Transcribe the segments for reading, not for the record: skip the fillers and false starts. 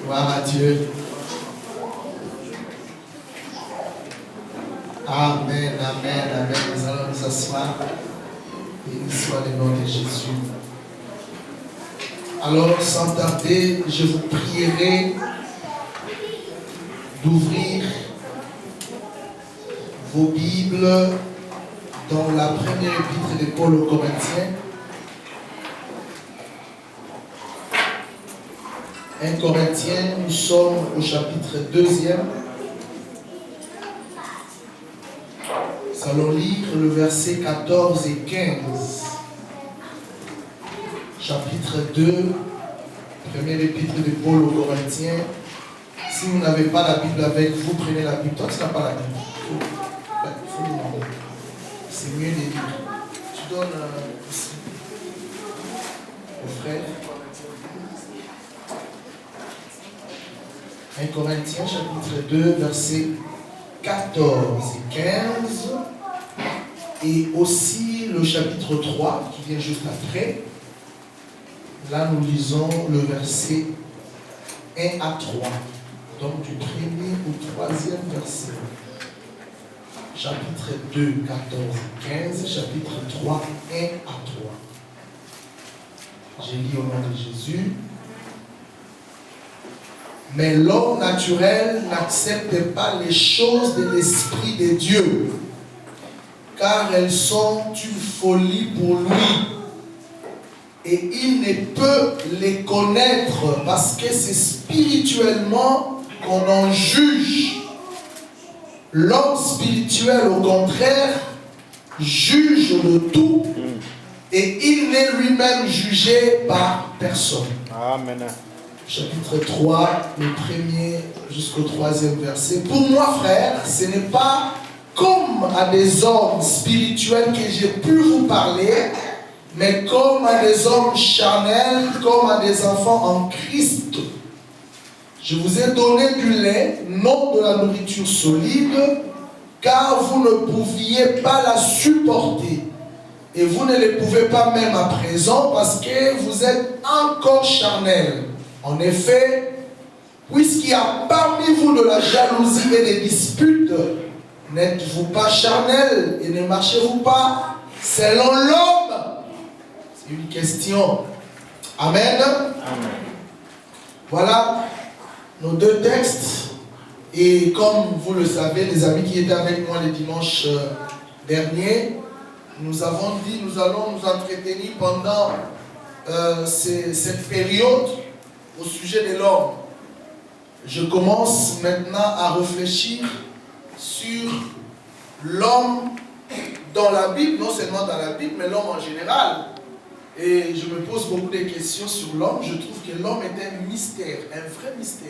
Gloire à Dieu. Amen, amen, amen. Nous allons nous asseoir. Béni soit le nom de Jésus. Alors, sans tarder, je vous prierai d'ouvrir vos Bibles dans la première épître de Paul aux Corinthiens. 1 Corinthiens, nous sommes au chapitre 2e. Nous allons lire le verset 14 et 15. Chapitre 2, première épître de Paul aux Corinthiens. Si vous n'avez pas la Bible avec vous, prenez la Bible. Toi, tu n'as pas la Bible. Il faut demander. C'est mieux de lire. Tu donnes ici au frère. 1 Corinthiens, chapitre 2, versets 14 et 15. Et aussi le chapitre 3, qui vient juste après. Là, nous lisons le verset 1 à 3. Donc, du premier au troisième verset. Chapitre 2, 14 et 15. Chapitre 3, 1 à 3. J'ai lu au nom de Jésus. Mais l'homme naturel n'accepte pas les choses de l'Esprit de Dieu, car elles sont une folie pour lui. Et il ne peut les connaître parce que c'est spirituellement qu'on en juge. L'homme spirituel, au contraire, juge le tout et il n'est lui-même jugé par personne. Amen. Chapitre 3, le premier jusqu'au troisième verset. Pour moi, frère, ce n'est pas comme à des hommes spirituels que j'ai pu vous parler, mais comme à des hommes charnels, comme à des enfants en Christ. Je vous ai donné du lait, non de la nourriture solide, car vous ne pouviez pas la supporter. Et vous ne le pouvez pas même à présent parce que vous êtes encore charnels. En effet, puisqu'il y a parmi vous de la jalousie et des disputes, n'êtes-vous pas charnels et ne marchez-vous pas selon l'homme? C'est une question. Amen. Amen. Voilà nos deux textes. Et comme vous le savez, les amis qui étaient avec moi le dimanche dernier, nous avons dit, nous allons nous entretenir pendant cette période au sujet de l'homme. Je commence maintenant à réfléchir sur l'homme dans la Bible, non seulement dans la Bible, mais l'homme en général. Et je me pose beaucoup de questions sur l'homme. Je trouve que l'homme est un mystère, un vrai mystère.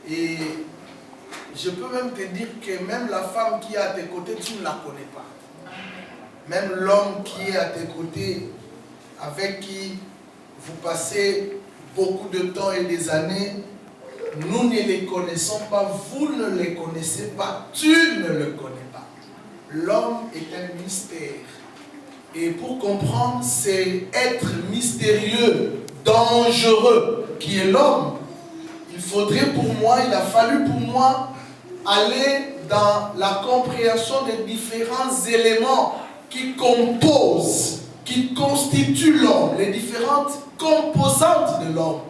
Et je peux même te dire que même la femme qui est à tes côtés, tu ne la connais pas. Même l'homme qui est à tes côtés, avec qui vous passez beaucoup de temps et des années, nous ne les connaissons pas, vous ne les connaissez pas, tu ne le connais pas. L'homme est un mystère. Et pour comprendre cet être mystérieux, dangereux, qui est l'homme, il a fallu pour moi aller dans la compréhension des différents éléments qui composent, qui constituent l'homme, les différentes composantes de l'homme.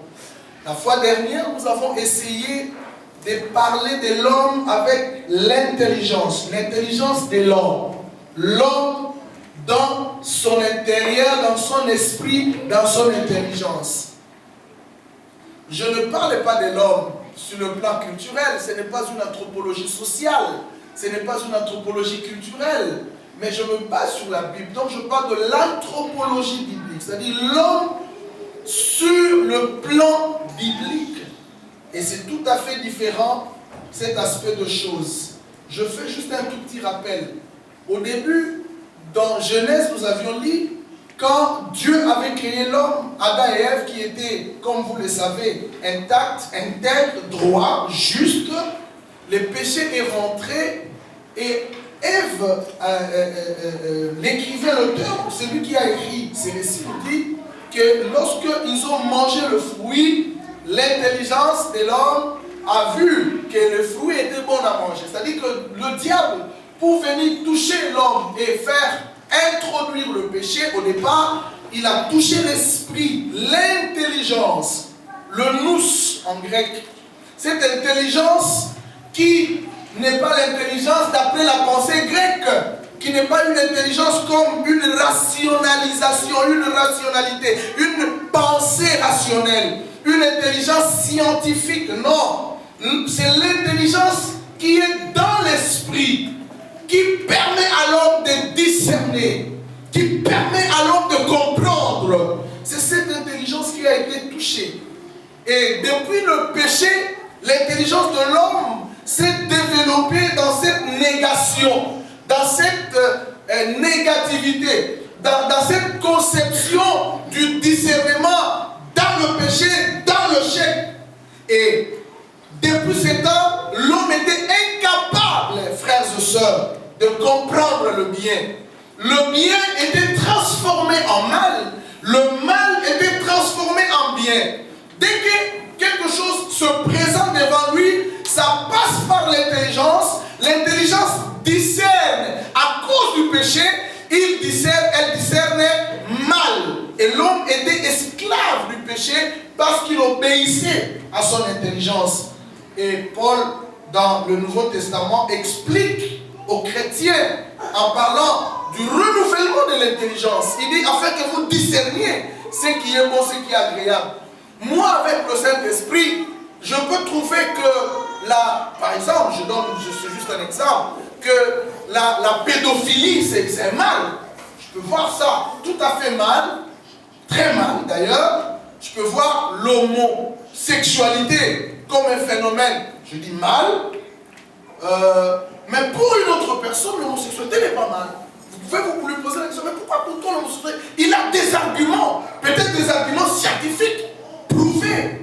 La fois dernière, nous avons essayé de parler de l'homme avec l'intelligence de l'homme. L'homme dans son intérieur, dans son esprit, dans son intelligence. Je ne parle pas de l'homme sur le plan culturel, ce n'est pas une anthropologie sociale, ce n'est pas une anthropologie culturelle, mais je me base sur la Bible. Donc je parle de l'anthropologie biblique, c'est-à-dire l'homme sur le plan biblique. Et c'est tout à fait différent, cet aspect de choses. Je fais juste un tout petit rappel. Au début, dans Genèse, nous avions lu, quand Dieu avait créé l'homme, Adam et Ève, qui étaient, comme vous le savez, intacts, intègres, droits, justes, le péché est rentré et Ève, l'écrivain, l'auteur, celui qui a écrit ces récits, dit que lorsqu'ils ont mangé le fruit, l'intelligence de l'homme a vu que le fruit était bon à manger. C'est-à-dire que le diable, pour venir toucher l'homme et faire introduire le péché, au départ, il a touché l'esprit, l'intelligence, le nous en grec. Cette intelligence qui n'est pas l'intelligence d'après la pensée grecque, qui n'est pas une intelligence comme une rationalisation, une rationalité, une pensée rationnelle, une intelligence scientifique. Non, c'est l'intelligence qui est dans l'esprit, qui permet à l'homme de discerner, qui permet à l'homme de comprendre. C'est cette intelligence qui a été touchée. Et depuis le péché, l'intelligence de l'homme s'est développée dans cette négation, dans cette négativité, dans cette conception du discernement dans le péché, dans le chèque. Et depuis ce temps, l'homme était incapable, frères et sœurs, de comprendre le bien. Le bien était transformé en mal, le mal était transformé en bien. Dès que quelque chose se présente devant lui, ça passe par l'intelligence. L'intelligence discerne à cause du péché, elle discernait mal. Et l'homme était esclave du péché parce qu'il obéissait à son intelligence. Et Paul, dans le Nouveau Testament, explique aux chrétiens, en parlant du renouvellement de l'intelligence, il dit, afin que vous discerniez ce qui est bon, ce qui est agréable. Moi, avec le Saint-Esprit, je peux trouver que, par exemple, je suis juste un exemple, que la pédophilie, c'est mal. Je peux voir ça tout à fait mal, très mal d'ailleurs. Je peux voir l'homosexualité comme un phénomène, je dis mal, mais pour une autre personne, l'homosexualité n'est pas mal. Vous pouvez vous lui poser la question, mais pourquoi pour toi l'homosexualité? Il a des arguments, peut-être des arguments scientifiques, prouvés.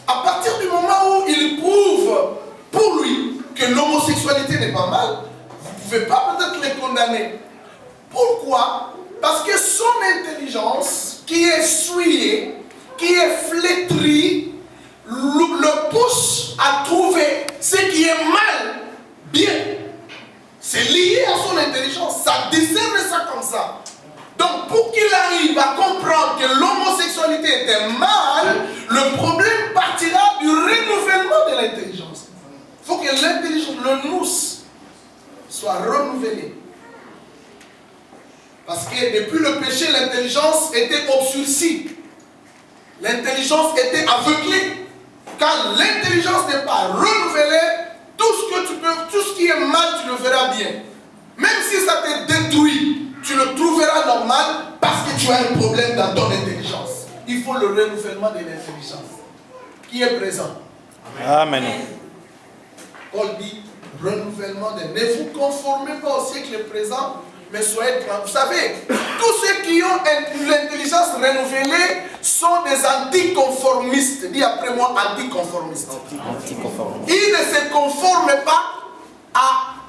À partir du moment où il prouve pour lui que l'homosexualité n'est pas mal, vous ne pouvez pas peut-être les condamner. Pourquoi? Parce que son intelligence, qui est souillée, qui est flétrie, le pousse à trouver ce qui est mal, bien. C'est lié à son intelligence, ça discerne ça comme ça. Donc pour qu'il arrive à comprendre que l'homosexualité était mal, le problème partira du renouvellement de l'intelligence. Il faut que l'intelligence, le nous, soit renouvelé. Parce que depuis le péché, l'intelligence était obscurcie. L'intelligence était aveuglée. Quand l'intelligence n'est pas renouvelée, tout ce qui est mal, tu le verras bien. Même si ça te détruit, tu le trouveras normal parce que tu as un problème dans ton intelligence. Il faut le renouvellement de l'intelligence qui est présent. Amen. Paul dit, renouvellement de... Ne vous conformez pas au siècle présent, mais soyez... Vous savez, tous ceux qui ont l'intelligence renouvelée sont des anticonformistes. Dis après moi, anticonformistes. Ils ne se conforment pas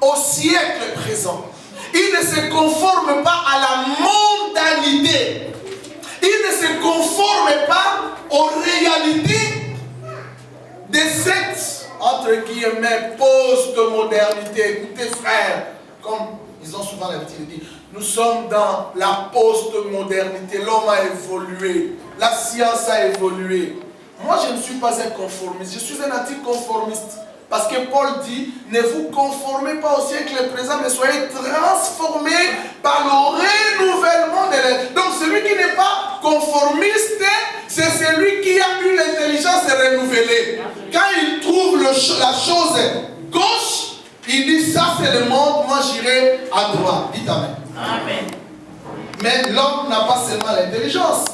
au siècle présent. Ils ne se conforment pas à la mondanité. Ils ne se conforment pas aux réalités de cette, entre guillemets, post-modernité. Écoutez, frères, comme ils ont souvent l'habitude de dire, nous sommes dans la post-modernité. L'homme a évolué. La science a évolué. Moi, je ne suis pas un conformiste. Je suis un anticonformiste. Parce que Paul dit, ne vous conformez pas au siècle présent, mais soyez transformés par le renouvellement de l'intelligence. Donc celui qui n'est pas conformiste, c'est celui qui a une intelligence renouvelée. Quand il trouve la chose gauche, il dit, ça c'est le monde, moi j'irai à droite. Dites Amen. Amen. Mais l'homme n'a pas seulement l'intelligence.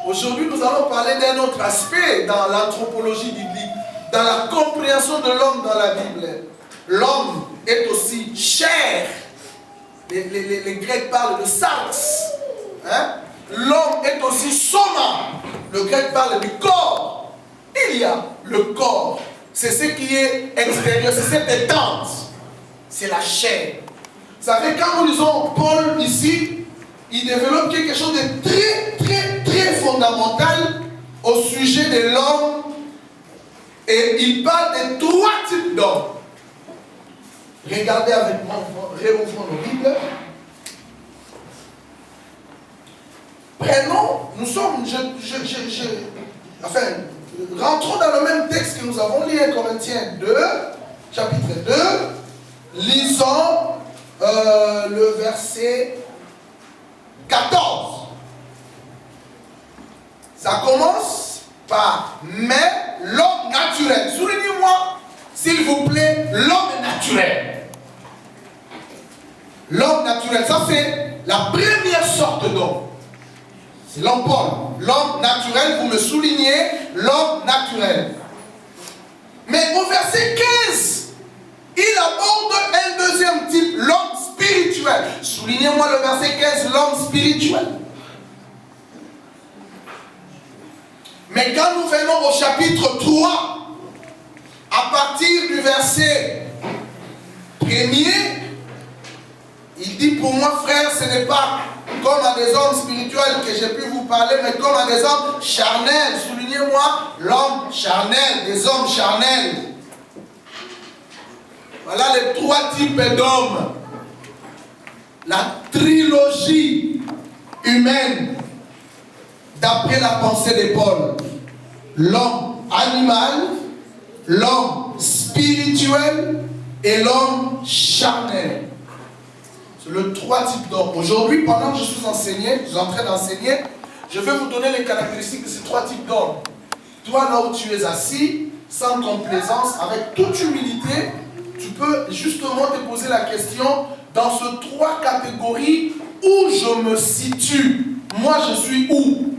Aujourd'hui, nous allons parler d'un autre aspect dans l'anthropologie biblique. Dans la compréhension de l'homme dans la Bible, l'homme est aussi chair. Les Grecs parlent de sarx. Hein? L'homme est aussi soma. Le Grec parle du corps. Il y a le corps. C'est ce qui est extérieur, c'est cette étente. C'est la chair. Vous savez, quand nous lisons Paul ici, il développe quelque chose de très, très, très fondamental au sujet de l'homme Et il parle de 3 types d'hommes. Regardez avec moi, réouvrons nos Bibles. Prenons, nous sommes, rentrons dans le même texte que nous avons lu, 1 Corinthiens 2, chapitre 2. Lisons le verset 14. Ça commence par « Mais l'homme naturel ». Soulignez-moi, s'il vous plaît, l'homme naturel. L'homme naturel, ça c'est la première sorte d'homme. C'est l'homme Paul. L'homme naturel, vous me soulignez, l'homme naturel. Mais au verset 15, il aborde un deuxième type, l'homme spirituel. Soulignez-moi le verset 15, l'homme spirituel. Mais quand nous venons au chapitre 3, à partir du verset 1er, il dit pour moi, frère, ce n'est pas comme à des hommes spirituels que j'ai pu vous parler, mais comme à des hommes charnels. Soulignez-moi, l'homme charnel, des hommes charnels. Voilà les 3 types d'hommes. La trilogie humaine, d'après la pensée de Paul. L'homme animal, l'homme spirituel et l'homme charnel. C'est le 3 types d'hommes. Aujourd'hui, pendant que je suis enseigné, je suis en train d'enseigner, je vais vous donner les caractéristiques de ces 3 types d'hommes. Toi, là où tu es assis, sans complaisance, avec toute humilité, tu peux justement te poser la question, dans ces 3 catégories, où je me situe. Moi, je suis où?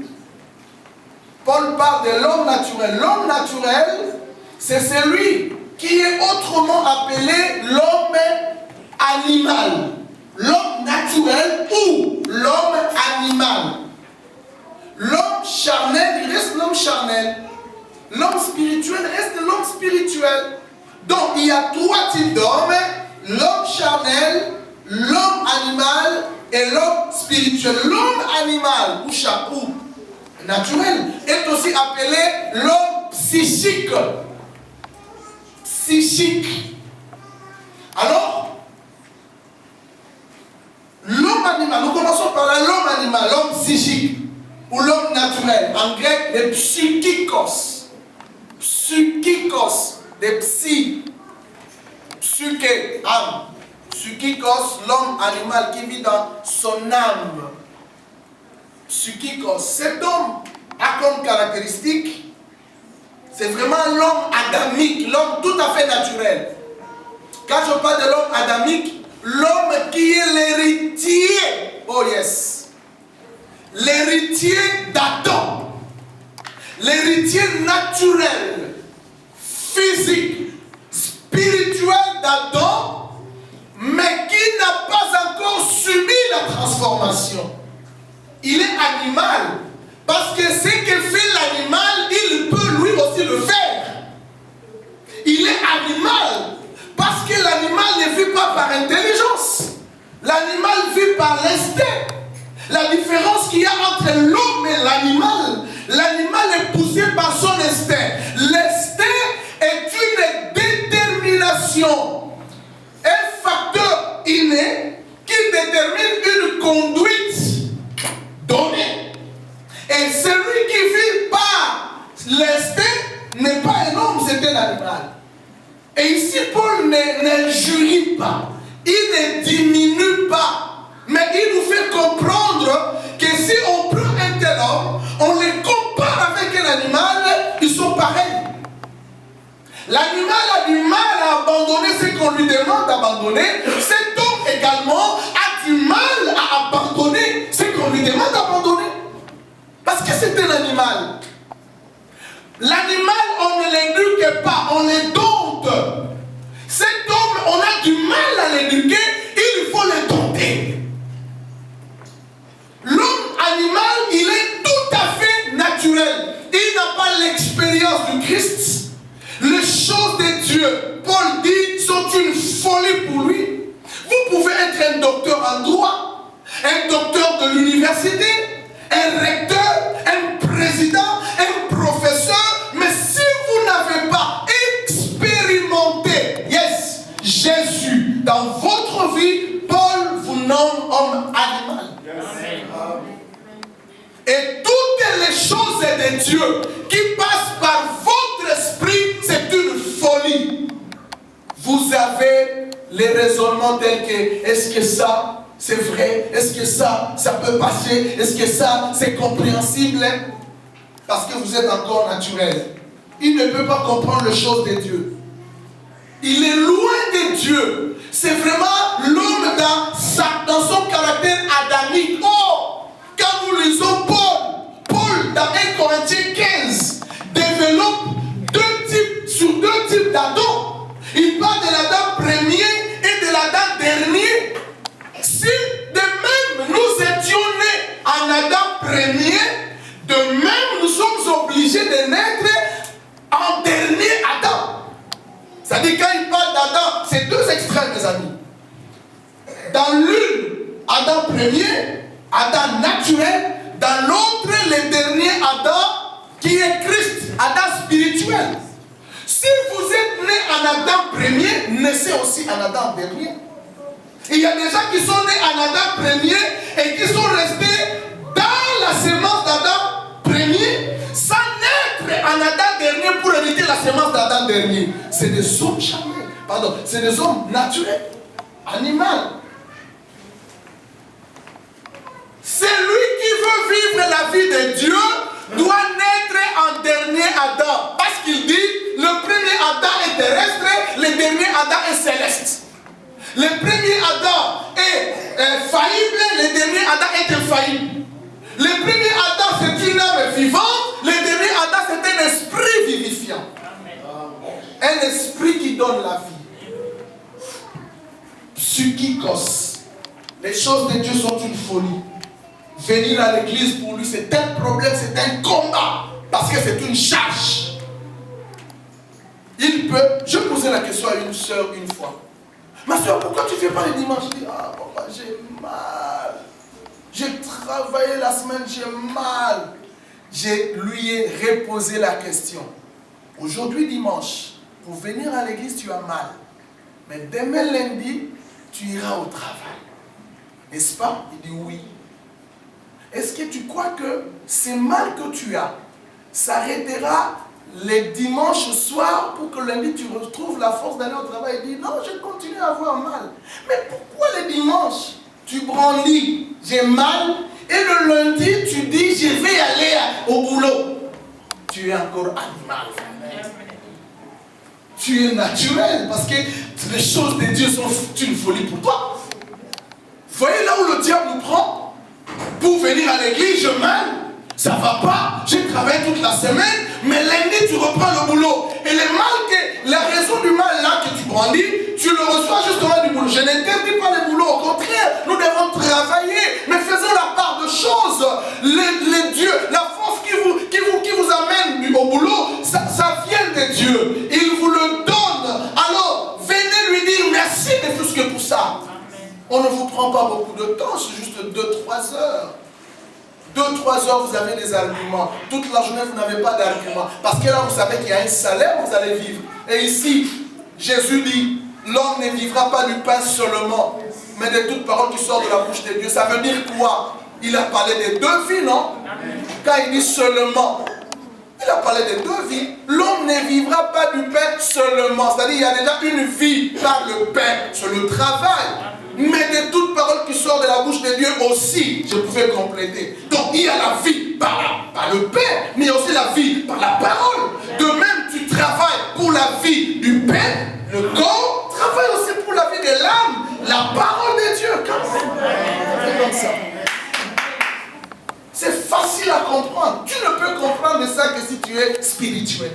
Paul parle de l'homme naturel. L'homme naturel, c'est celui qui est autrement appelé l'homme animal. L'homme naturel ou l'homme animal. L'homme charnel, il reste l'homme charnel. L'homme spirituel reste l'homme spirituel. Donc il y a 3 types d'hommes. L'homme charnel, l'homme animal et l'homme spirituel. L'homme animal ou naturel est aussi appelé l'homme psychique. Psychique. Alors, l'homme animal, nous commençons par l'homme animal, l'homme psychique, ou l'homme naturel, en grec, les psychikos. Psychikos, des psy, psyché, âme. Psychikos, l'homme animal qui vit dans son âme. Psychikos, cet homme a comme caractéristique, c'est vraiment l'homme adamique, l'homme tout à fait naturel. Quand je parle de l'homme adamique, l'homme qui est l'héritier, oh yes, l'héritier d'Adam, l'héritier naturel, physique, spirituel d'Adam, mais qui n'a pas encore subi la transformation. Il est animal, parce que ce que fait l'animal, il peut lui aussi le faire. Il est animal, parce que l'animal ne vit pas par intelligence. L'animal vit par l'instinct. La différence qu'il y a entre l'homme et l'animal est poussé par son instinct. L'instinct est une détermination, un facteur inné qui détermine une conduite donnée. Et celui qui vit par l'instinct n'est pas un homme, c'est un animal. Et ici, Paul ne jurie pas, il ne diminue pas, mais il nous fait comprendre que si on prend un tel homme, on les compare avec un animal, ils sont pareils. L'animal a du mal à abandonner ce qu'on lui demande d'abandonner. Cet homme également a du mal à abandonner ce qu'on lui demande d'abandonner. Parce que c'est un animal. L'animal, on ne l'éduque pas, on le dompte. Cet homme, on a du mal à l'éduquer, il faut le dompter. L'homme animal, il est tout à fait naturel. Il n'a pas l'expérience du Christ. Les choses de Dieu, Paul dit, sont une folie pour lui. Vous pouvez être un docteur en droit, un docteur de l'université, un recteur, un président, un professeur, mais si vous n'avez pas les raisonnements tels que est-ce que ça c'est vrai, est-ce que ça peut passer, est-ce que ça c'est compréhensible, parce que vous êtes encore naturel. Il ne peut pas comprendre les choses de Dieu. Il est loin de Dieu. C'est vraiment l'homme dans son caractère adamique. Oh, quand nous lisons Paul dans 1 Corinthiens 15 développe deux types d'Adam. Il parle de l'Adam premier et de l'Adam dernier. Si de même nous étions nés en Adam premier, de même nous sommes obligés de naître en dernier Adam. C'est-à-dire quand il parle d'Adam, c'est deux extrêmes, mes amis. Dans l'une, Adam premier, Adam naturel. Dans l'autre, le dernier Adam qui est Christ, Adam spirituel. Si vous êtes né en Adam premier, naissez aussi en Adam dernier. Il y a des gens qui sont nés en Adam premier et qui sont restés dans la semence d'Adam premier sans naître en Adam dernier pour hériter la semence d'Adam dernier. C'est des hommes charnels. Pardon, c'est des hommes naturels, animaux. C'est lui qui veut vivre la vie de Dieu doit naître en dernier Adam. Parce qu'il dit, le premier Adam est terrestre, le dernier Adam est céleste. Le premier Adam est faillible, le dernier Adam est infaillible. Le premier Adam c'est une âme vivante, le dernier Adam c'est un esprit vivifiant. Un esprit qui donne la vie. Psychikos. Les choses de Dieu sont une folie. Venir à l'église pour lui c'est un problème, c'est un combat. Parce que c'est une charge. Il peut. Je posais la question à une soeur une fois. Ma soeur, pourquoi tu ne fais pas les dimanches? Je dis, ah papa, j'ai mal. J'ai travaillé la semaine, j'ai mal. Je lui ai reposé la question. Aujourd'hui dimanche, pour venir à l'église, tu as mal. Mais demain lundi, tu iras au travail. N'est-ce pas? Il dit oui. Est-ce que tu crois que ce mal que tu as s'arrêtera les dimanches soir pour que lundi tu retrouves la force d'aller au travail? Il dit non, je continue à avoir mal. Mais pourquoi les dimanches tu brandis, j'ai mal, et le lundi tu dis je vais aller au boulot? Tu es encore animal. Tu es naturel parce que les choses de Dieu sont une folie pour toi. Vous voyez là où le diable nous prend pour venir à l'église, je m'aime. Ça ne va pas, j'ai travaillé toute la semaine, mais lundi tu reprends le boulot. Et le mal que, la raison du mal là que tu brandis, tu le reçois justement du boulot. Je n'interdis pas le boulot, au contraire, nous devons travailler, mais faisons la part de choses. Les dieux, la force qui vous amène au boulot, ça vient de Dieu. Il vous le donne. Alors, venez lui dire merci de tout ce que pour ça. On ne vous prend pas beaucoup de temps, c'est juste 2-3 heures. 2-3 heures, vous avez des arguments. Toute la journée, vous n'avez pas d'arguments. Parce que là, vous savez qu'il y a un salaire, vous allez vivre. Et ici, Jésus dit, l'homme ne vivra pas du pain seulement, mais de toute parole qui sort de la bouche de Dieu. Ça veut dire quoi? Il a parlé des deux vies, non? Quand il dit seulement, il a parlé des deux vies. L'homme ne vivra pas du pain seulement. C'est-à-dire, il y a déjà une vie par le pain, c'est le travail. Mais de toute parole qui sort de la bouche de Dieu aussi, je pouvais compléter. Donc il y a la vie par le pain, mais il y a aussi la vie par la parole. De même, tu travailles pour la vie du pain, le corps travaille aussi pour la vie de l'âme, la parole de Dieu. C'est comme ça. C'est facile à comprendre. Tu ne peux comprendre ça que si tu es spirituel.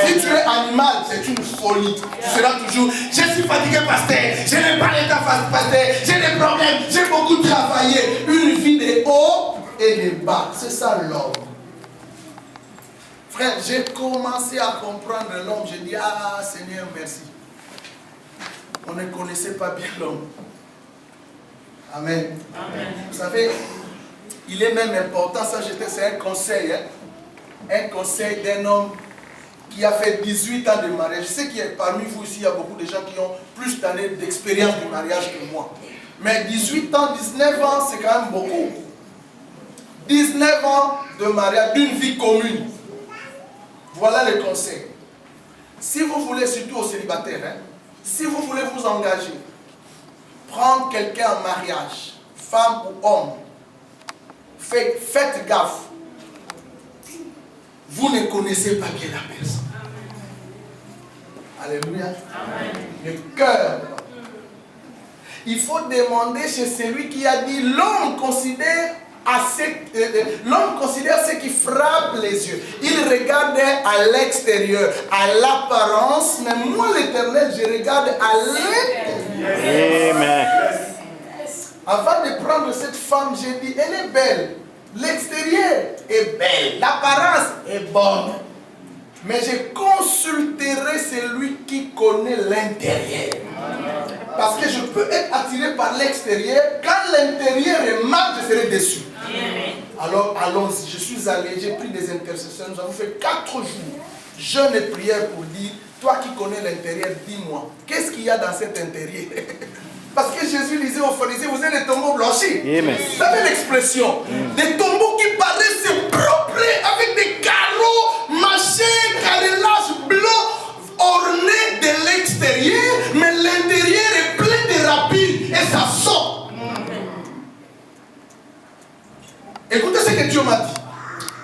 Si tu es animal, c'est une folie. Tu seras toujours, je suis fatigué, pasteur, je n'ai pas le temps, pasteur, j'ai des problèmes, j'ai beaucoup travaillé. Une vie de haut et de bas. C'est ça l'homme. Frère, j'ai commencé à comprendre l'homme. J'ai dit, ah Seigneur, merci. On ne connaissait pas bien l'homme. Amen. Amen. Vous savez, il est même important, ça c'est un conseil, hein? Un conseil d'un homme qui a fait 18 ans de mariage. Je sais qu'il y a parmi vous ici, il y a beaucoup de gens qui ont plus d'années d'expérience du mariage que moi. Mais 18 ans, 19 ans, c'est quand même beaucoup. 19 ans de mariage, d'une vie commune. Voilà le conseil. Si vous voulez, surtout aux célibataires, hein, si vous voulez vous engager, prendre quelqu'un en mariage, femme ou homme, faites gaffe. Vous ne connaissez pas bien la personne. Alléluia. Amen. Le cœur. Il faut demander chez celui qui a dit l'homme considère ce qui frappe les yeux. Il regarde à l'extérieur, à l'apparence, mais moi l'Éternel, je regarde à l'intérieur. Amen. Avant de prendre cette femme, j'ai dit, elle est belle. L'extérieur est belle, l'apparence est bonne. Mais je consulterai celui qui connaît l'intérieur. Parce que je peux être attiré par l'extérieur. Quand l'intérieur est mal, je serai déçu. Alors allons-y. Je suis allé, j'ai pris des intercessions. Nous avons fait 4 jours. Jeûne et prière pour dire, toi qui connais l'intérieur, dis-moi, qu'est-ce qu'il y a dans cet intérieur? Parce que Jésus disait aux pharisiens, vous êtes des tombeaux blanchis. Vous savez l'expression? Des tombeaux qui paraissent propres, avec des carreaux, machins, carrelages blancs, ornés de l'extérieur, mais l'intérieur est plein de rapines et ça sort. Écoutez ce que Dieu m'a dit.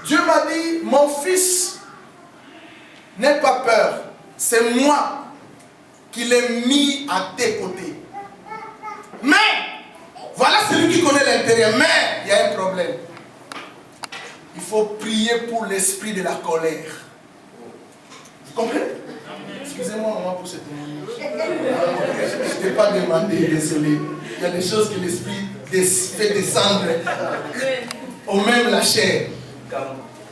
Dieu m'a dit, mon fils, n'aie pas peur. C'est moi qui l'ai mis à tes côtés. Mais, voilà celui qui connaît l'intérieur. Mais, il y a un problème. Il faut prier pour l'esprit de la colère. Vous comprenez? Excusez-moi, maman, pour cette minute. Je ne t'ai pas demandé, désolé. Il y a des choses que l'esprit fait descendre au même la chair.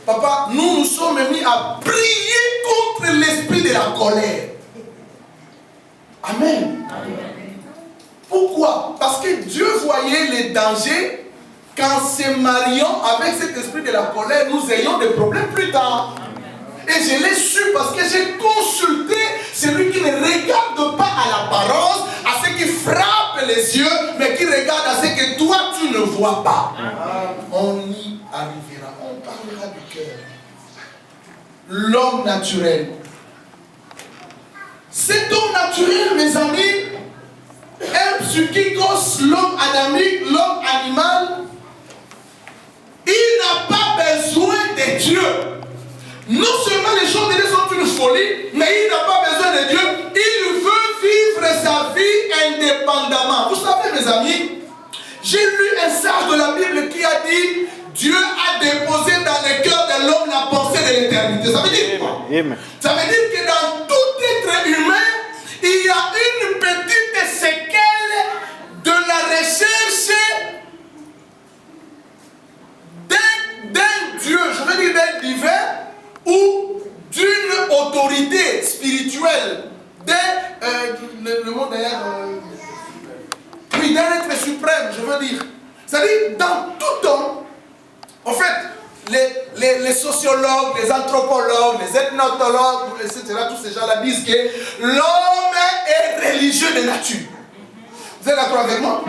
Papa, nous sommes mis à prier contre l'esprit de la colère. Amen. Pourquoi? Parce que Dieu voyait les dangers qu'en se mariant avec cet esprit de la colère, nous ayons des problèmes plus tard. Et je l'ai su parce que j'ai consulté celui qui ne regarde pas à l'apparence, à ce qui frappe les yeux, mais qui regarde à ce que toi tu ne vois pas. On y arrivera. On parlera du cœur. L'homme naturel. Cet homme naturel, mes amis, psychikos, l'homme adamique, l'homme animal, il n'a pas besoin de Dieu. Non seulement les choses de Dieu sont une folie, mais il n'a pas besoin de Dieu. Il veut vivre sa vie indépendamment. Vous savez, mes amis, j'ai lu un sage de la Bible qui a dit Dieu a déposé dans le cœur de l'homme la pensée de l'éternité. Ça veut dire quoi? Ça veut dire que dans tout être humain, il y a une petite séquelle de la recherche d'un Dieu, je veux dire d'un divin, ou d'une autorité spirituelle, le mot d'ailleurs, oui, d'un être suprême, je veux dire. C'est-à-dire, dans tout homme, en fait, les sociologues, les anthropologues, les ethnotologues, etc., tous ces gens-là disent que l'homme est religieux de nature. Vous êtes d'accord avec moi?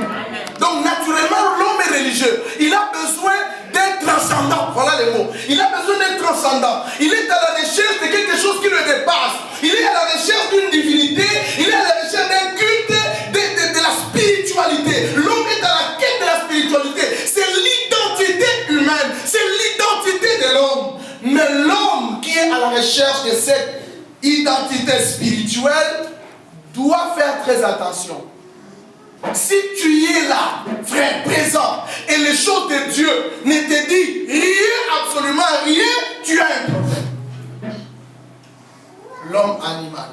Donc, naturellement, l'homme est religieux. Il a besoin d'être transcendant. Voilà les mots. Il a besoin d'être transcendant. Il est à la recherche de quelque chose qui le dépasse. Il est à la recherche d'une divinité. Il est à la recherche d'un culte, de la spiritualité. L'homme est à la quête de la spiritualité. C'est l'identité humaine. C'est l'identité de l'homme. Mais l'homme qui est à la recherche de cette identité spirituelle doit faire très attention. Si tu es là, frère, présent, et les choses de Dieu ne te disent rien, absolument rien, tu as un problème. L'homme animal.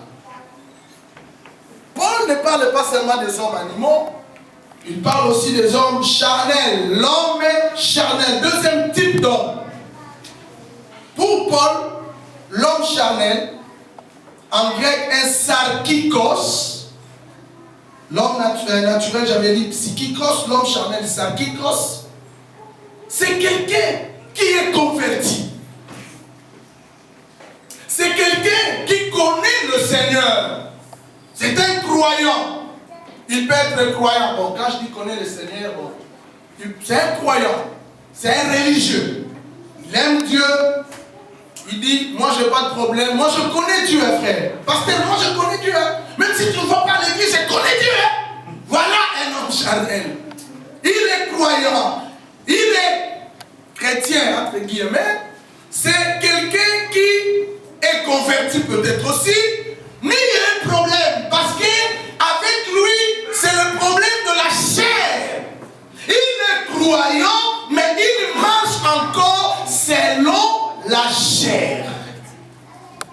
Paul ne parle pas seulement des hommes animaux, il parle aussi des hommes charnels. L'homme est charnel, deuxième type d'homme. Pour Paul, l'homme charnel, en grec, un sarkikos. L'homme naturel, j'avais dit psychikos, l'homme charnel, sarkikos. C'est quelqu'un qui est converti. C'est quelqu'un qui connaît le Seigneur. C'est un croyant. Il peut être croyant. Bon, quand je dis connaît le Seigneur, bon, c'est un croyant. C'est un religieux. Il aime Dieu. Il dit, moi je n'ai pas de problème. Moi je connais Dieu, frère. Pasteur, moi je connais Dieu. Même si tu ne vas pas à l'église, je connais Dieu. Voilà un homme charnel. Il est croyant. Il est chrétien, entre guillemets. C'est quelqu'un qui est converti peut-être aussi. Mais il y a un problème. Parce qu'avec lui, c'est le problème de la chair. Il est croyant, mais il marche encore selon la chair.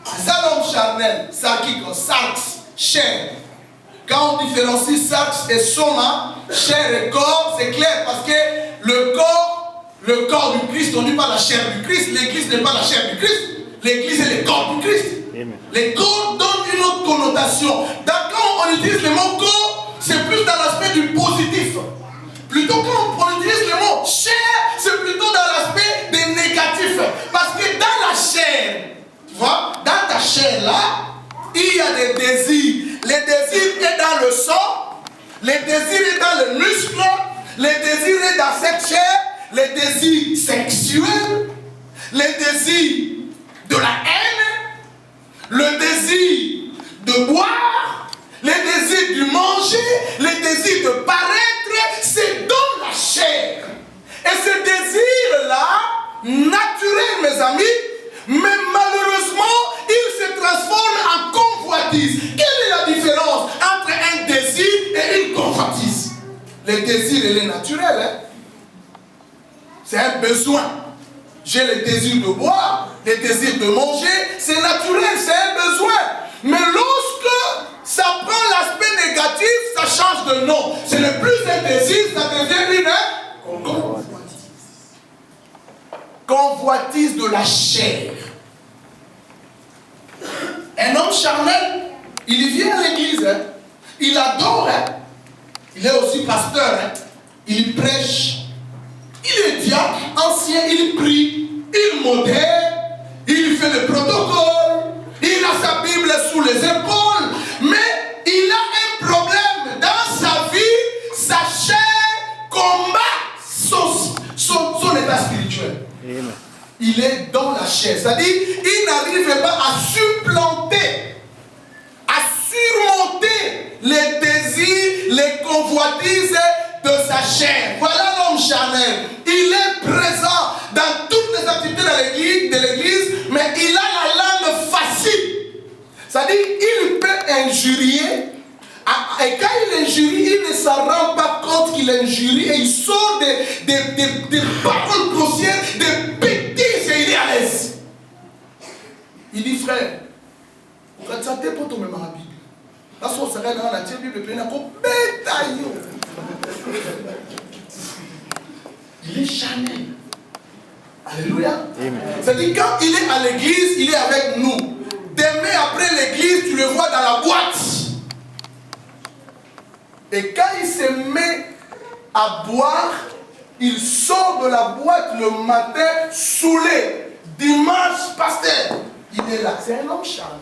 C'est ça l'homme charnel. Sarkique, sarx, chair. Quand on différencie sarx et soma, chair et corps, c'est clair parce que le corps du Christ, on ne dit pas la chair du Christ, l'église n'est pas la chair du Christ, l'église est le corps du Christ. Amen. Les corps donnent une autre connotation. Quand on utilise le mot corps, c'est plus dans l'aspect du positif. Plutôt quand on utilise le mot chair, c'est plutôt dans l'aspect des négatifs. Parce que dans la chair, tu vois, dans ta chair là, il y a des désirs. Les désirs sont dans le sang, les désirs sont dans le muscle, les désirs sont dans cette chair, les désirs sexuels, les désirs de la haine, le désir de boire, les désirs de manger, les désirs de paraître, c'est dans la chair. Et ce désir-là, naturel mes amis, mais malheureusement, il se transforme en convoitise. Quelle est la différence entre un désir et une convoitise? Le désir, il est naturel. Hein? C'est un besoin. J'ai le désir de boire, le désir de manger, c'est naturel, c'est un besoin. Mais lorsque ça prend l'aspect négatif, ça change de nom. Ce n'est plus un désir, ça devient une convoitise. Convoitise de la chair. Un homme charnel, il vient à l'église, hein. Il adore, hein. Il est aussi pasteur, hein. Il prêche, il est diacre, ancien, il prie, il modère, il fait le protocole, il a sa Bible sous les épaules, mais il a un problème dans sa vie, sa chair combat son état spirituel. Amen. Il est dans la chair, c'est-à-dire il n'arrive pas à supplanter, à surmonter les désirs, les convoitises de sa chair. Voilà l'homme charnel. Il est présent dans toutes les activités de l'église, mais il a la langue facile. C'est-à-dire il peut injurier. Et quand il injurie, il ne s'en rend pas compte qu'il injurie et il sort des paroles grossières, des bêtises et il est à l'aise. Il dit frère, ça t'est pour tomber ma Bible. Là, si on serait dans la Bible, il il est charnel. Alléluia. C'est-à-dire quand il est à l'église, il est avec nous. Demain après l'église, tu le vois dans la boîte. Et quand il se met à boire, il sort de la boîte le matin saoulé. Dimanche, pasteur, il est là. C'est un homme charnel.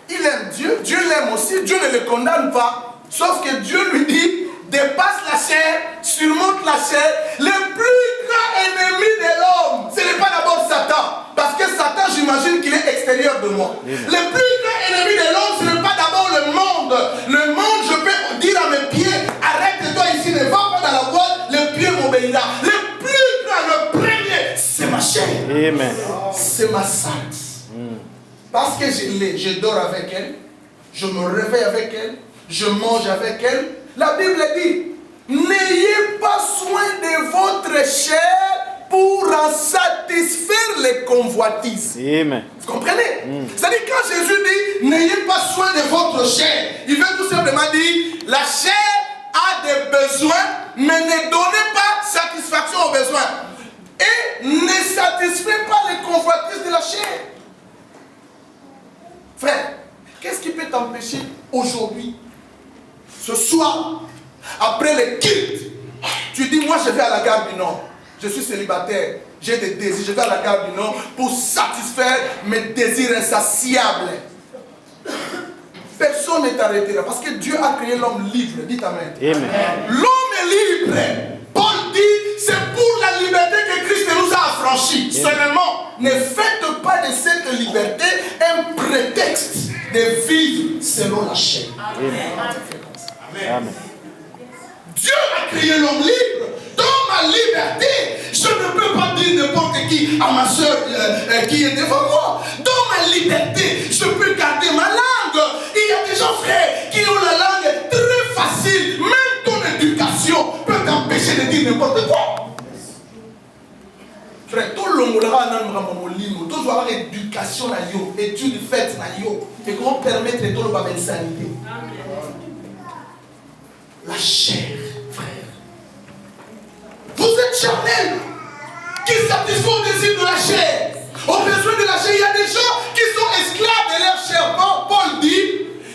Il aime Dieu, Dieu l'aime aussi, Dieu ne le condamne pas. Sauf que Dieu lui dit, dépasse la chair, surmonte la chair. Le plus grand ennemi de l'homme, ce n'est pas d'abord Satan. Parce que Satan, j'imagine qu'il est extérieur de moi. Le plus grand ennemi de l'homme, ce n'est pas d'abord le monde. Le monde, je peux dire à mes pieds, arrête-toi ici, ne va pas dans la boîte, le pied m'obéira. Le plus grand, le premier, c'est ma chair. Amen. C'est ma sainte. Parce que je l'ai, je dors avec elle, je me réveille avec elle, je mange avec elle. La Bible dit, n'ayez pas soin de votre chair pour en satisfaire les convoitises. Amen. Vous comprenez? C'est-à-dire quand Jésus dit, n'ayez pas soin de votre chair, il veut tout simplement dire, la chair a des besoins, mais ne donnez pas satisfaction aux besoins. Et ne satisfait pas les convoitises de la chair. Frère, qu'est-ce qui peut t'empêcher aujourd'hui, ce soir, après le culte, tu dis, moi je vais à la gare du Nord, je suis célibataire, j'ai des désirs, je vais à la gare du Nord pour satisfaire mes désirs insatiables. Personne n'est arrêté là, parce que Dieu a créé l'homme libre, dites amen. L'homme est libre. Paul dit, c'est pour la liberté que Christ nous a affranchis. Seulement, ne faites pas de cette liberté un prétexte de vivre selon la chair. Amen. Dieu a créé l'homme libre. Dans ma liberté, je ne peux pas dire n'importe qui à ma soeur qui est devant moi. Dans ma liberté, je peux garder ma langue. Il y a des gens, frères, qui ont la langue très facile. Même ton éducation peut t'empêcher de dire n'importe quoi. Frère, tout le monde doit avoir éducation, études faites, et comment permettre de tout le sanité. La chair, frère. Vous êtes charnel qui satisfont au désir de la chair. Au besoin de la chair, il y a des gens qui sont esclaves de leur chair. Paul dit,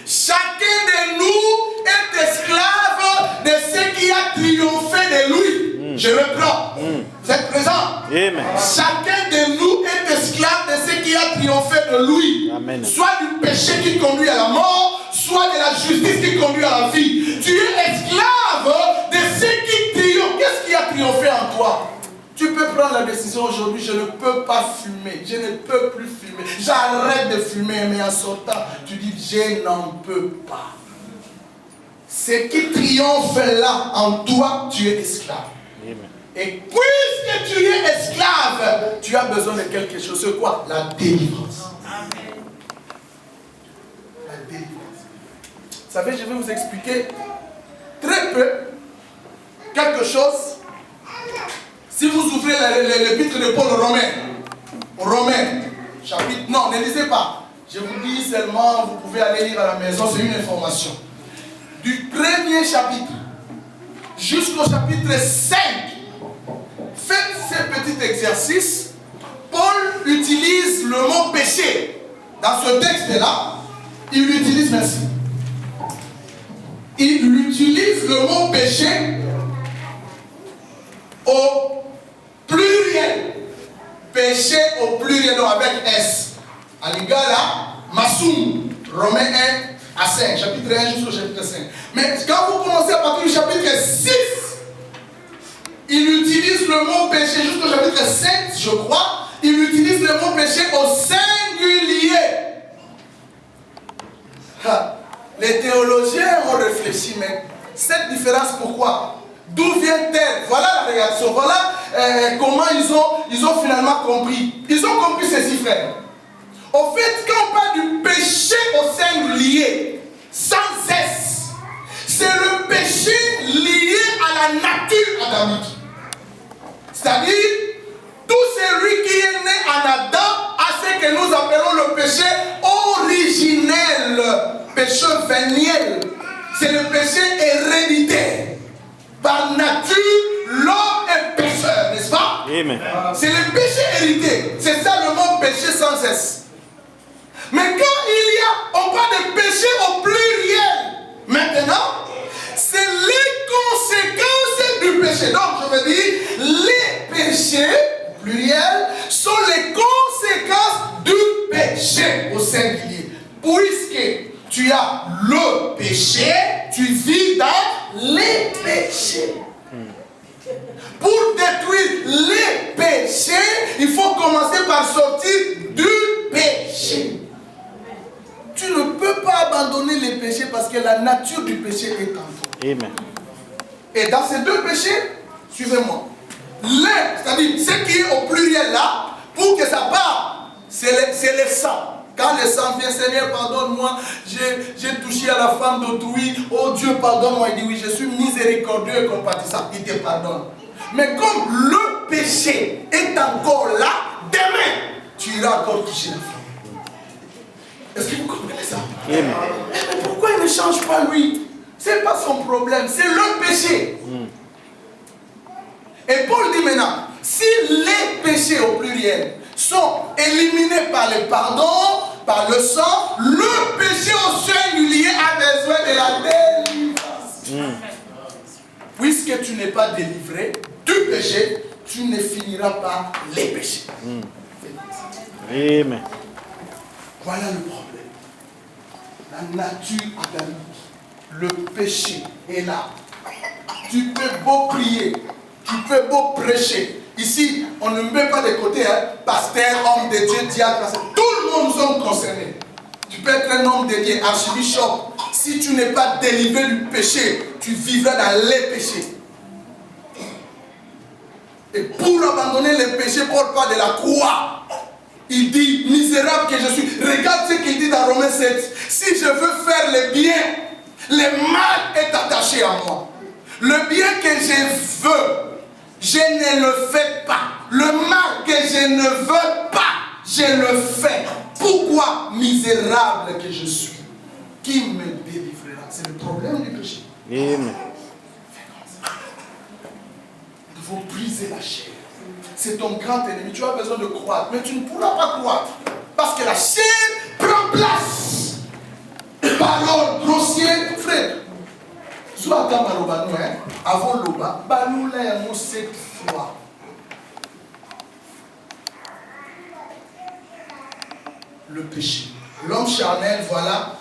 chacun de nous est esclave de ce qui a triomphé de lui. Je reprends. Vous êtes présent? Amen. Chacun de nous est esclave de ce qui a triomphé de lui. Amen. Soit du péché qui conduit à la mort, soit de la justice qui conduit à la vie. Tu es esclave de ce qui triomphe. Qu'est-ce qui a triomphé en toi? Tu peux prendre la décision aujourd'hui, je ne peux pas fumer, je ne peux plus fumer, j'arrête de fumer, mais en sortant, tu dis, je n'en peux pas. Ce qui triomphe là en toi, tu es esclave. Amen. Et puisque tu es esclave, tu as besoin de quelque chose. C'est quoi? La délivrance. Amen. La délivrance. Vous savez, je vais vous expliquer très peu quelque chose. Si vous ouvrez l'épître de Paul aux Romains, chapitre... Non, ne lisez pas. Je vous dis seulement, vous pouvez aller lire à la maison, c'est une information. Du premier chapitre jusqu'au chapitre 5, faites ce petit exercice. Paul utilise le mot péché. Dans ce texte-là, il utilise, merci. Il utilise le mot péché au pluriel. Péché au pluriel, donc avec S. À l'égala, Massoum, Romains 1 à 5, chapitre 1 jusqu'au chapitre 5. Mais quand vous commencez à partir du chapitre 6, il utilise le mot péché jusqu'au chapitre 7, je crois. Il utilise le mot péché au singulier. Les théologiens ont réfléchi, mais cette différence, pourquoi? D'où vient-elle? Voilà la réaction. Voilà comment ils ont finalement compris. Ils ont compris ceci, frère. Au fait, quand on parle du péché au singulier, sans cesse, c'est le péché lié à la nature adamique. C'est-à-dire, tout celui qui est né en Adam a ce que nous appelons le péché originel, péché véniel. C'est le péché héréditaire. Par nature, l'homme est pécheur, n'est-ce pas? Amen. C'est le péché hérité. C'est ça le mot péché sans cesse. Mais quand on parle de péché au pluriel, maintenant, c'est les conséquences du péché. Donc, je veux dire, les péchés, pluriel, sont les conséquences du péché au singulier. Puisque tu as le péché, tu vis dans les péchés. Pour détruire les péchés, il faut commencer par sortir du péché. Tu ne peux pas abandonner les péchés parce que la nature du péché est en toi. Amen. Et dans ces deux péchés, suivez-moi. L'un, c'est-à-dire ce qui est au pluriel là, pour que ça parte, c'est le sang. Quand le sang vient, Seigneur, pardonne-moi, j'ai touché à la femme d'autrui, oh Dieu, pardonne-moi. Il dit oui, je suis miséricordieux et compatissant. Il te pardonne. Mais comme le péché est encore là, demain, tu iras encore toucher la femme. Est-ce que vous comprenez ça? Mais pourquoi il ne change pas lui? Ce n'est pas son problème, c'est le péché. Et Paul dit maintenant, si les péchés au pluriel sont éliminés par le pardon, par le sang, le péché au singulier a besoin de la délivrance. Puisque tu n'es pas délivré du péché, tu ne finiras pas les péchés. Amen. Voilà le problème. La nature adamique, le péché est là. Tu peux beau prier, tu peux beau prêcher. Ici, on ne met pas de côté, hein, pasteur, homme de Dieu, diacre. Tout le monde nous sommes concernés. Tu peux être un homme dédié, archibishop. Si tu n'es pas délivré du péché, tu vivras dans les péchés. Et pour abandonner les péchés, Paul parle de la croix. Il dit, misérable que je suis. Regarde ce qu'il dit dans Romains 7. Si je veux faire le bien, le mal est attaché à moi. Le bien que je veux, je ne le fais pas. Le mal que je ne veux pas, je le fais. Pourquoi misérable que je suis? Qui me délivrera? C'est le problème du péché. Amen. Il faut briser la chair. C'est ton grand ennemi. Tu as besoin de croître, mais tu ne pourras pas croître. Parce que la chair prend place. Parole grossière, frère. Soit avant l'oba, banou là, on sait fois. Le péché. L'homme charnel, voilà.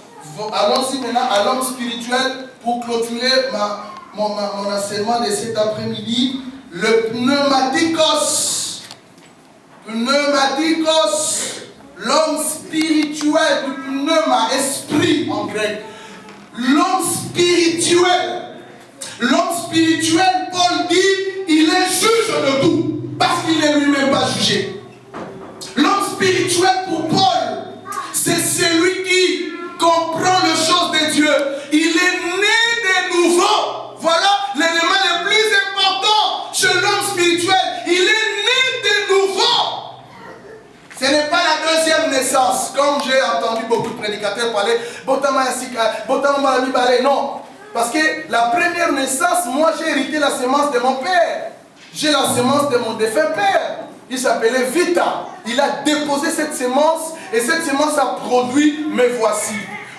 Allons-y maintenant à l'homme spirituel pour clôturer mon enseignement de cet après-midi. Le pneumatikos. Pneumatikos. L'homme spirituel, le pneuma, esprit en grec. L'homme spirituel. L'homme spirituel, Paul dit, il est juge de tout. Parce qu'il n'est lui-même pas jugé. L'homme spirituel pour Paul, c'est celui qui comprend les choses de Dieu. Il est né de nouveau. Voilà l'élément le plus important chez l'homme spirituel. Il est né de nouveau. Ce n'est pas la deuxième naissance. Comme j'ai entendu beaucoup de prédicateurs parler, non. Parce que la première naissance, moi j'ai hérité la semence de mon père. J'ai la semence de mon défunt père. Il s'appelait Vita. Il a déposé cette semence et cette semence a produit, me voici.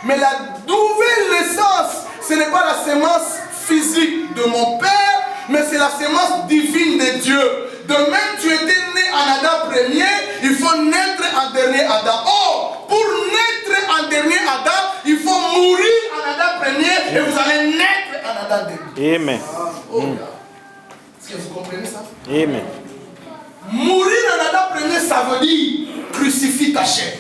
Mais la nouvelle naissance, ce n'est pas la semence physique de mon père, mais c'est la semence divine de Dieu. De même, tu étais né en Adam premier, il faut naître en dernier Adam. Oh, pour naître en dernier Adam, il faut mourir en Adam premier et vous allez naître en Adam dernier. Amen. Oh, est-ce que vous comprenez ça? Amen. Mourir en Adam premier, ça veut dire crucifie ta chair.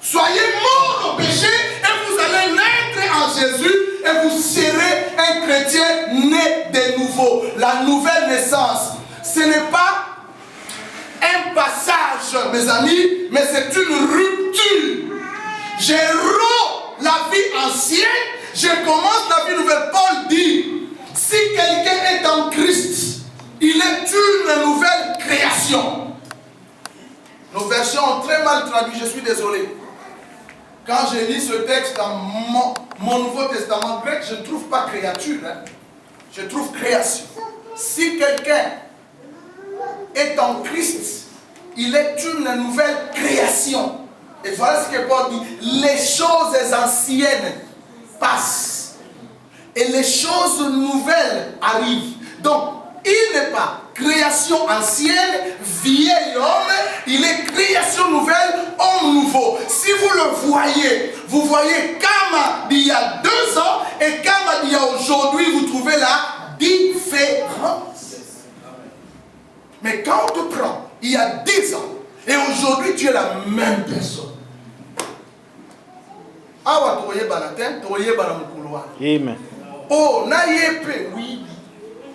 Soyez morts au péché et vous allez naître en Jésus et vous serez un chrétien né de nouveau. La nouvelle naissance, ce n'est pas un passage, mes amis, mais c'est une rupture. Je romps la vie ancienne, je commence la vie nouvelle. Paul dit, si quelqu'un est en Christ, il est une nouvelle création. Nos versions ont très mal traduit, je suis désolé. Quand je lis ce texte dans mon Nouveau Testament grec, je ne trouve pas créature, hein. Je trouve création. Si quelqu'un est en Christ, il est une nouvelle création. Et voilà ce que Paul dit. Les choses anciennes passent. Et les choses nouvelles arrivent. Donc, il n'est pas création ancienne, vieil homme, il est création nouvelle, homme nouveau. Si vous le voyez, vous voyez comme il y a 2 ans et comme il y a aujourd'hui, vous trouvez la différence. Mais quand on te prend, il y a 10 ans et aujourd'hui tu es la même personne. Awa toye banaten, toye banamukuluwa. Amen. Oh, nayepe, oui.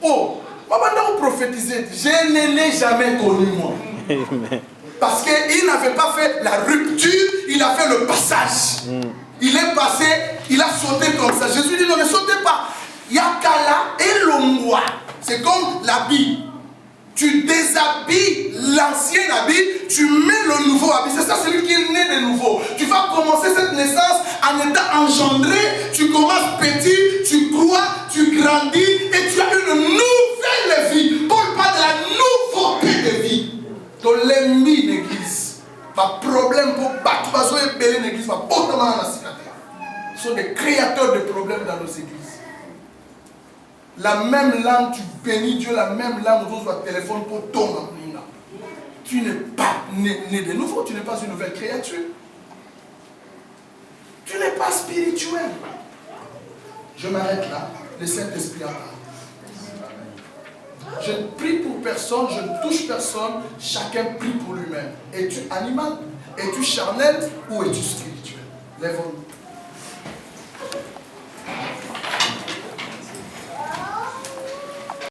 Oh, vous prophétiser, je ne l'ai jamais connu moi. Amen. Parce qu'il n'avait pas fait la rupture, il a fait le passage. Il est passé, il a sauté comme ça. Jésus dit non, ne sautez pas. Yakala et l'ongwa. C'est comme l'habit. Tu déshabilles l'ancien habit, tu mets le nouveau habit. C'est ça, celui qui est né de nouveau. Tu vas commencer cette naissance en étant engendré. Tu commences petit, tu crois, tu grandis et tu as une nouvelle vie. Paul parle de la nouveauté de vie. Dans l'ennemi l'église. Pas problème pour battre, parce que l'église va pas dans la cité. Ce sont des créateurs de problèmes dans nos églises. La même langue, tu bénis Dieu, la même langue, nous autres, téléphone pour tomber. Tu n'es pas né de nouveau, tu n'es pas une nouvelle créature. Tu n'es pas spirituel. Je m'arrête là. Le Saint-Esprit a parlé. Je ne prie pour personne, je ne touche personne, chacun prie pour lui-même. Es-tu animal? Es-tu charnel ou es-tu spirituel? Lève-nous.